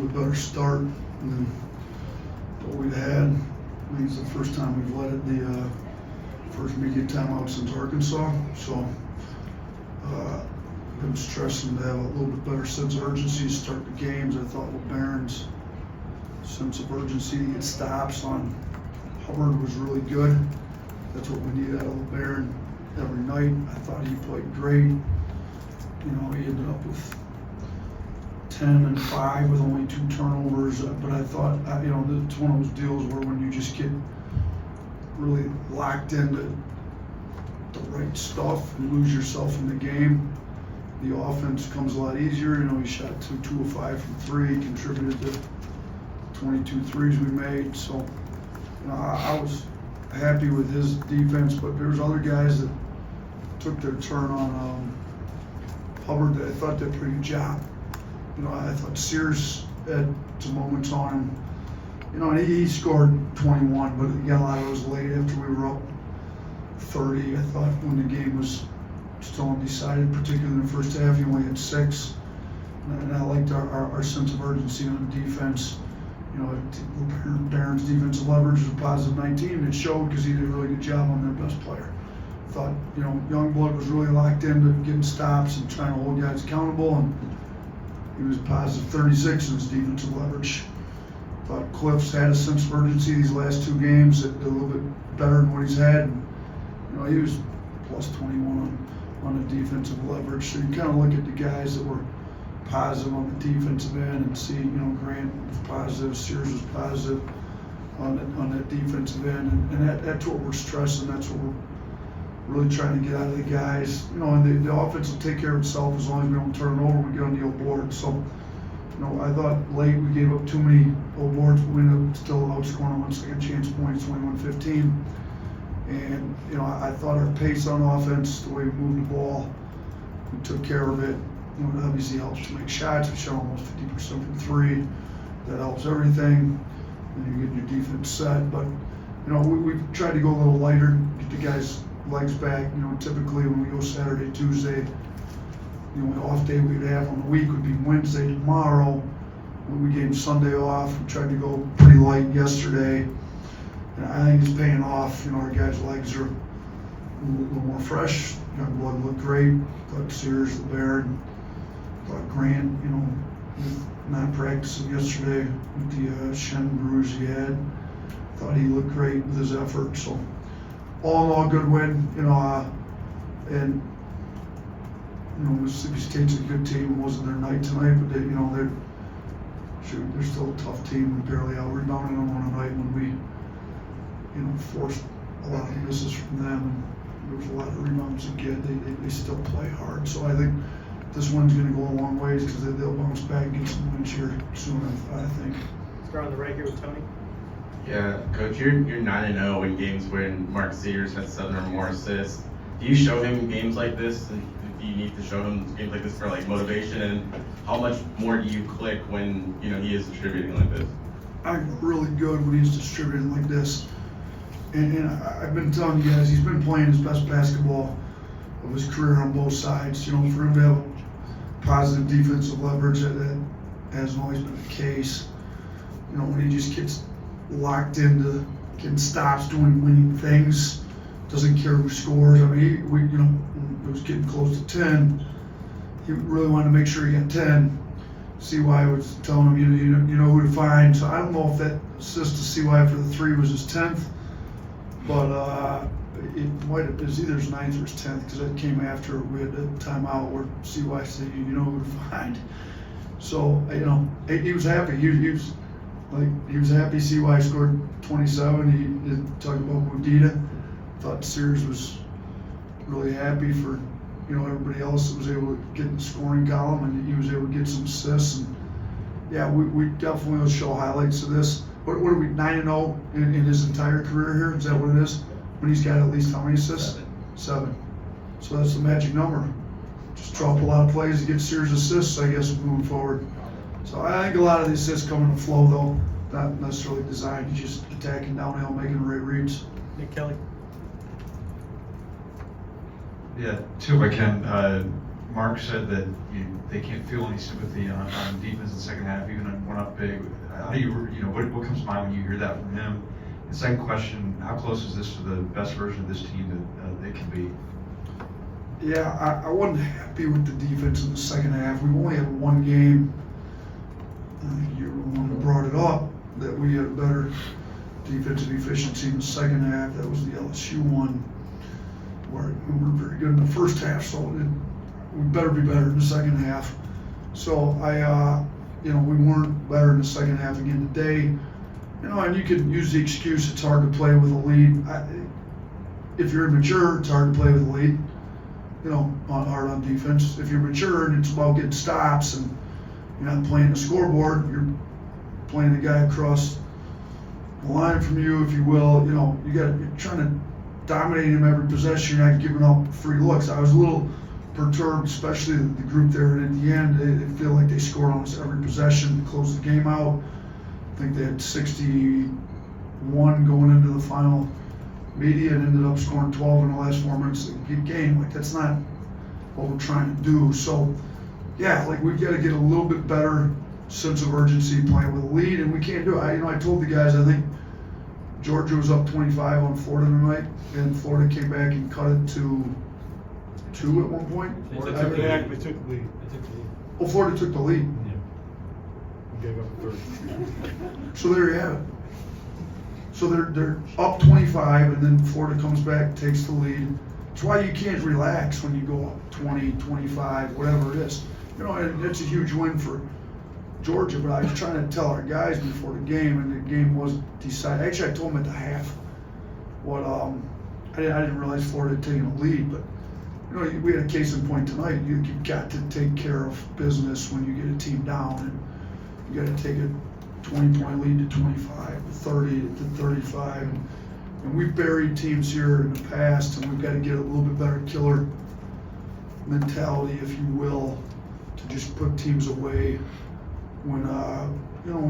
bit better start than what we'd had. I think it's the first time we've led it the first media timeout since Arkansas. So been stressing to have a little bit better sense of urgency to start the games. I thought with Barron's sense of urgency to get stops on Hubbard was really good. That's what we needed out of Barron every night. I thought he played great. You know, he ended up with 10 and 5 with only 2 turnovers. But I thought, you know, it's one of those deals where when you just get really locked into the right stuff and lose yourself in the game, the offense comes a lot easier. You know, he shot 2 of 5 from 3, contributed to 22 threes we made. So, you know, I was happy with his defense, but there's other guys that took their turn on Hubbard that I thought did a pretty good job. You know, I thought Sears had some moments on him. You know, and he scored 21, but he got a lot of those late after we were up 30. I thought when the game was still undecided, particularly in the first half, he only had 6. And I liked our sense of urgency on defense. You know, Barron's defensive leverage was a positive 19, and it showed because he did a really good job on their best player. I thought, you know, Youngblood was really locked into getting stops and trying to hold guys accountable, and he was a positive 36 in his defensive leverage. I thought Cliffs had a sense of urgency these last 2 games, a little bit better than what he's had. And, you know, he was plus 21 on the defensive leverage. So you kind of look at the guys that were positive on the defensive end and see, you know, Grant was positive, Sears was positive on that defensive end, and that's what we're stressing. That's what we're really trying to get out of the guys. You know, and the offense will take care of itself as long as we don't turn it over. We get on the old board. So, you know, I thought late we gave up too many old boards, but we ended up still outscoring on second chance points, 21-15. And, you know, I thought our pace on offense, the way we moved the ball, we took care of it. You know, it obviously helps to make shots. We shot almost 50% from 3. That helps everything. And you get your defense set. But, you know, we've tried to go a little lighter, get the guys' legs back. You know, typically when we go Saturday, Tuesday, the only off day we'd have on the week would be Wednesday, tomorrow. When we gave Sunday off, we tried to go pretty light yesterday. And I think it's paying off. You know, our guys' legs are a little more fresh. Youngblood looked great. Thought Sears, Barron, thought Grant, you know, not practicing yesterday with the shin bruise he had. Thought he looked great with his effort. So all in all, good win. You know, and you know, Mississippi State's a good team. It wasn't their night tonight, but they, you know, they're still a tough team. We barely out rebounded them on a night when we, you know, forced a lot of misses from them, and there was a lot of rebounds to get. They still play hard. So I think this one's going to go a long ways because they'll bounce back and get some wins here soon, I think. Start on the right here with Tony. Yeah, Coach, you're 9-0 in games when Mark Sears has 7 or more assists. Do you show him games like this? And do you need to show him games like this for like motivation? And how much more do you click when, you know, he is distributing like this? I'm really good when he's distributing like this. And I've been telling you guys, he's been playing his best basketball of his career on both sides. You know, for him to have positive defensive leverage, that hasn't always been the case. You know, when he just gets locked into getting stops, doing winning things, doesn't care who scores. I mean, you know, when it was getting close to 10, he really wanted to make sure he got 10. CY was telling him, you know who to find. So I don't know if that assist to CY for the 3 was his 10th, but it might have been either his 9th or his 10th because that came after we had a timeout where CY said, you know who to find. So, you know, he was happy. He was happy CY scored 27. He didn't talk about Mudita. Thought Sears was really happy for, you know, everybody else that was able to get in the scoring column, and he was able to get some assists. And yeah, we definitely will show highlights of this. What are we, 9-0 in his entire career here? Is that what it is? When he's got at least how many assists? 7. So that's the magic number. Just drop a lot of plays to get Sears assists, I guess, moving forward. So I think a lot of the assists come in the flow, though, not necessarily designed. He's just attacking downhill, making the right reads. Nick Kelly. Yeah, 2 if I can. Mark said that they can't feel any sympathy on defense in the second half, even on one coming up big. How do you know, what comes to mind when you hear that from him? And second question, how close is this to the best version of this team that they can be? Yeah, I wasn't happy with the defense in the second half. We only had one game. I think you were the one who brought it up, that we had better defensive efficiency in the second half. That was the LSU one, where we weren't very good in the first half, so we better be better in the second half. So we weren't better in the second half again today. And you can use the excuse it's hard to play with a lead. If you're immature, it's hard to play with a lead. Hard on defense. If you're mature and it's about getting stops and you're not playing the scoreboard, you're playing the guy across the line from you, if you will. You're trying to dominate him every possession. You're not giving up free looks. I was a little perturbed, especially the group there. And at the end, they feel like they scored almost every possession to close the game out. I think they had 61 going into the final media and ended up scoring 12 in the last 4 minutes of the game. Like, that's not what we're trying to do. So, yeah, we've got to get a little bit better sense of urgency playing with a lead, and we can't do it. I told the guys, I think Georgia was up 25 on Florida tonight, and Florida came back and cut it to 2 at one point. They took the lead. Oh, Florida took the lead. Yeah. We gave up a third. So there you have it. So they're up 25, and then Florida comes back, takes the lead. That's why you can't relax when you go up 20, 25, whatever it is. And it's a huge win for Georgia, but I was trying to tell our guys before the game, and the game was decided. Actually, I told them at the half what I didn't realize Florida had taken a lead, but we had a case in point tonight. You've got to take care of business when you get a team down, and you got to take a 20-point lead to 25, 30 to 35. And we've buried teams here in the past, and we've got to get a little bit better killer mentality, if you will, to just put teams away when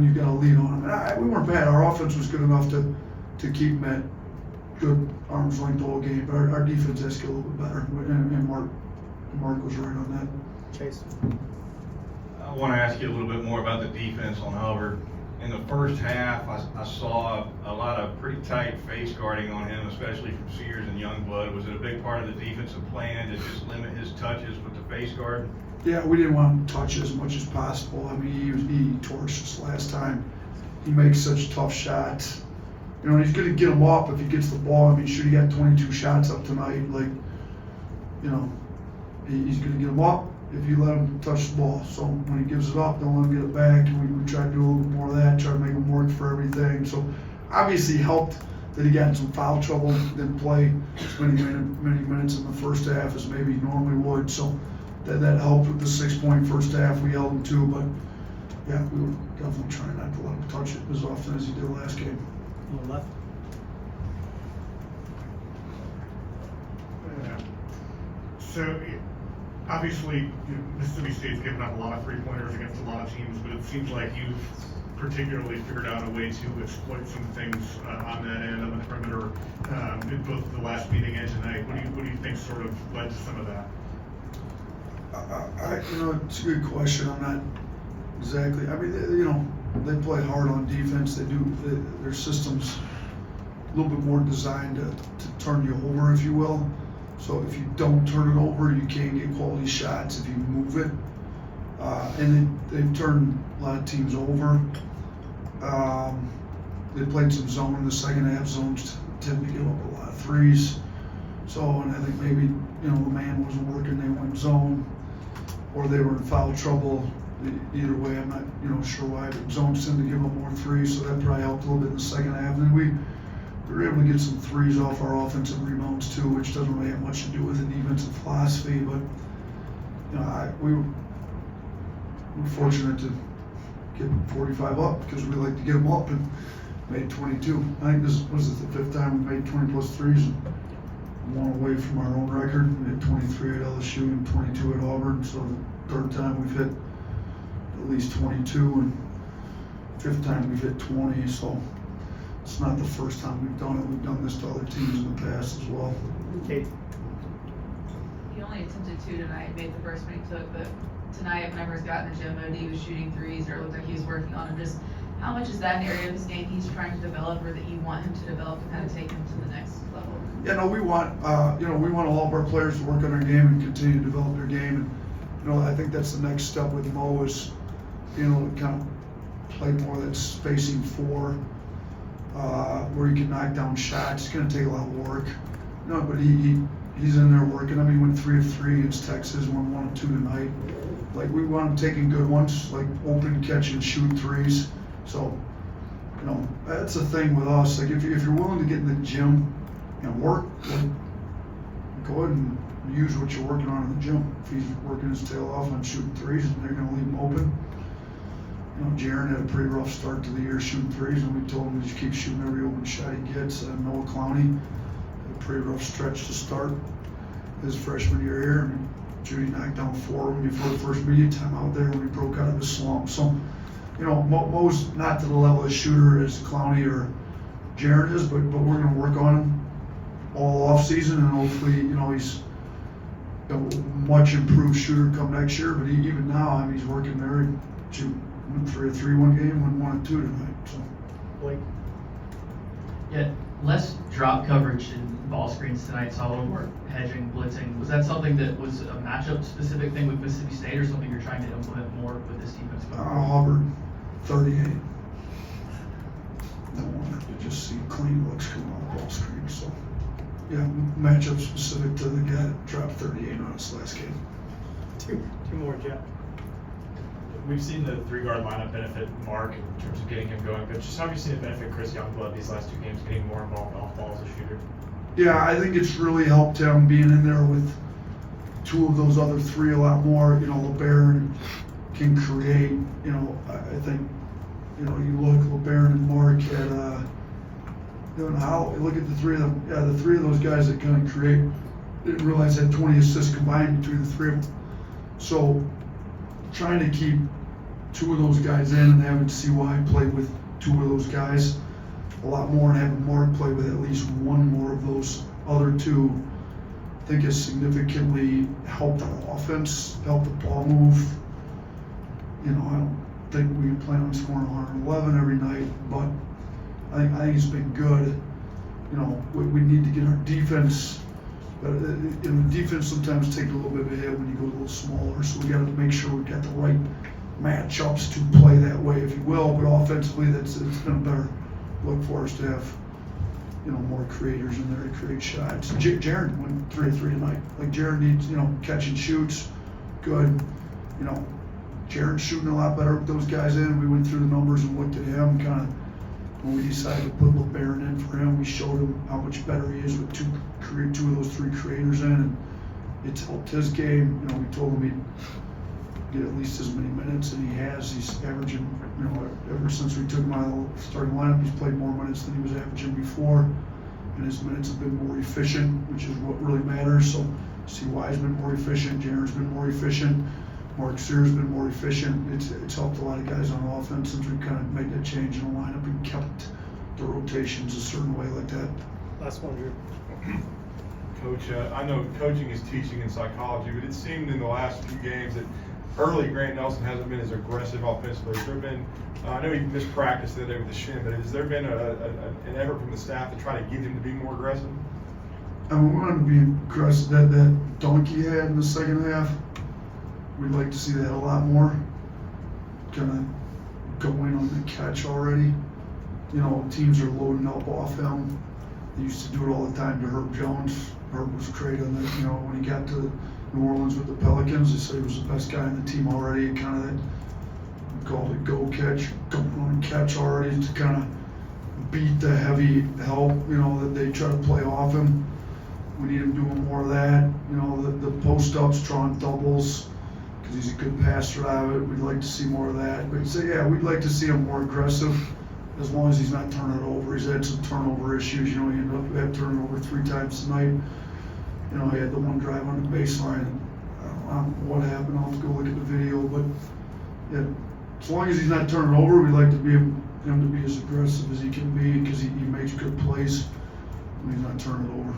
you've got a lead on them. And we weren't bad. Our offense was good enough to keep them at good arm's length all game, but our defense has to get a little bit better. And Mark was right on that. Chase. I want to ask you a little bit more about the defense on Hubbard. In the first half, I saw a lot of pretty tight face guarding on him, especially from Sears and Youngblood. Was it a big part of the defensive plan to just limit his touches with the face guard? Yeah, we didn't want him to touch as much as possible. I mean, he torched us last time. He makes such tough shots. And he's going to get him up if he gets the ball. I mean, sure, he got 22 shots up tonight. He's going to get him up if you let him touch the ball. So when he gives it up, don't let him get it back. And we try to do a little bit more of that, try to make him work for everything. So obviously helped that he got in some foul trouble, didn't play as many minutes in the first half as maybe he normally would. So that helped with the 6-point first half. We held him to, but yeah, we were definitely trying not to let him touch it as often as he did last game. On the left. So obviously, Mississippi State's given up a lot of three-pointers against a lot of teams, but it seems like you've particularly figured out a way to exploit some things on that end, on the perimeter, in both the last meeting and tonight. What do you think sort of led to some of that? It's a good question. I'm not exactly. I mean, they play hard on defense. They do. Their system's a little bit more designed to turn you over, if you will. So if you don't turn it over, you can't get quality shots if you move it. And they've turned a lot of teams over. They played some zone in the second half. Zones tend to give up a lot of threes. So, and I think maybe, the man wasn't working, they went zone, or they were in foul trouble. Either way, I'm not, sure why, but zones tend to give up more threes, so that probably helped a little bit in the second half. And we were able to get some threes off our offensive rebounds too, which doesn't really have much to do with the defensive philosophy, but, we were fortunate to get 45 up because we like to get them up, and made 22. I think this was the 5th time we made 20 plus threes and one away from our own record. We had 23 at LSU and 22 at Auburn, so the 3rd time we've hit at least 22, and 5th time we've hit 20, so it's not the first time we've done it. We've done this to other teams in the past as well. Kate. He only attempted 2 tonight, made the first one he took, but tonight, whenever he's got in the gym mode, he was shooting threes or it looked like he was working on them. Just how much is that an area of his game he's trying to develop or that you want him to develop and kind of take him to the next level? Yeah, no, we want all of our players to work on their game and continue to develop their game. And, I think that's the next step with Mo is being able to kind of play more that spacing four, where he can knock down shots. It's going to take a lot of work. But he's in there working. I mean, he went 3 of 3 against Texas, won 1 of 2 tonight. Like, we want him taking good ones, like open, catch, and shoot threes. So, that's the thing with us. Like, if you're willing to get in the gym and work, like, go ahead and use what you're working on in the gym. If he's working his tail off on shooting threes, and they're going to leave him open. Jaron had a pretty rough start to the year shooting threes, and we told him to just keep shooting every open shot he gets. Noah Clowney had a pretty rough stretch to start his freshman year here. I mean, Judy knocked down 4 of them before the first media time out there when he broke out of his slump. So, Mo's not to the level of shooter as Clowney or Jaron is, but we're going to work on him all off season, and hopefully, he's a much improved shooter come next year. But even now, I mean, he's working there. Went 3 of 3 one game, went 1 of 2 tonight. So. Blake? Yeah, less drop coverage and ball screens tonight, saw a little more hedging, blitzing. Was that something that was a matchup specific thing with Mississippi State or something you're trying to implement more with this defense? Hubbard, 38. No one to just see clean looks coming off ball screen. So, yeah, matchup specific to the guy that dropped 38 on his last game. Two more, Jeff. We've seen the 3-guard lineup benefit Mark in terms of getting him going, but just how have you seen it benefit Chris Youngblood these last 2 games, getting more involved off ball as a shooter? Yeah, I think it's really helped him being in there with 2 of those other 3 a lot more. LeBaron can create. I think, you look, LeBaron and Mark at, how look at the 3 of them. Yeah, the 3 of those guys that kind of create. Didn't realize had 20 assists combined between the 3 of them. So, trying to keep 2 of those guys in and having CY play with 2 of those guys a lot more, and having Mark play with at least 1 more of those other 2, I think has significantly helped our offense, helped the ball move. I don't think we plan on scoring 111 every night, but I think it's been good. We need to get our defense. But the defense sometimes take a little bit of a hit when you go a little smaller, so we got to make sure we've got the right matchups to play that way, if you will. But offensively, it's been a better look for us to have, more creators in there to create shots. Jaron went 3 of 3 tonight. Like, Jaron needs, catch and shoots, good. Jaron's shooting a lot better with those guys in. We went through the numbers and looked at him kind of. When we decided to put LeBaron in for him, we showed him how much better he is with 2 of those 3 creators in, and it's helped his game. We told him he'd get at least as many minutes, and he has. He's averaging, ever since we took him out of the starting lineup, he's played more minutes than he was averaging before, and his minutes have been more efficient, which is what really matters. So, CY's been more efficient, Jaron's been more efficient. Mark Sear's been more efficient. It's helped a lot of guys on offense since we kind of made that change in the lineup and kept the rotations a certain way like that. Last one, Drew. Coach, I know coaching is teaching in psychology, but it seemed in the last few games that early Grant Nelson hasn't been as aggressive offensively. Has there been, I know he missed practice the other day with the shin, but has there been an effort from the staff to try to get him to be more aggressive? I mean, we want him to be aggressive. That dunk he had in the second half, we'd like to see that a lot more. Kind of going on the catch already. Teams are loading up off him. They used to do it all the time to Herb Jones. Herb was great on that. When he got to New Orleans with the Pelicans, they said he was the best guy in the team already. Kind of that, we called it go catch, go on catch already to kind of beat the heavy help, that they try to play off him. We need him doing more of that. The post-ups, drawing doubles, because he's a good passer out of it. We'd like to see more of that. But yeah, we'd like to see him more aggressive, as long as he's not turning it over. He's had some turnover issues. He ended up had turnover 3 times tonight. He had the one drive on the baseline. I don't know what happened. I'll have to go look at the video. But yeah, as long as he's not turning over, we'd like to be him to be as aggressive as he can be, because he makes good plays when he's not turning it over.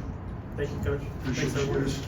Thank you, Coach. Appreciate Thanks, you everyone. guys.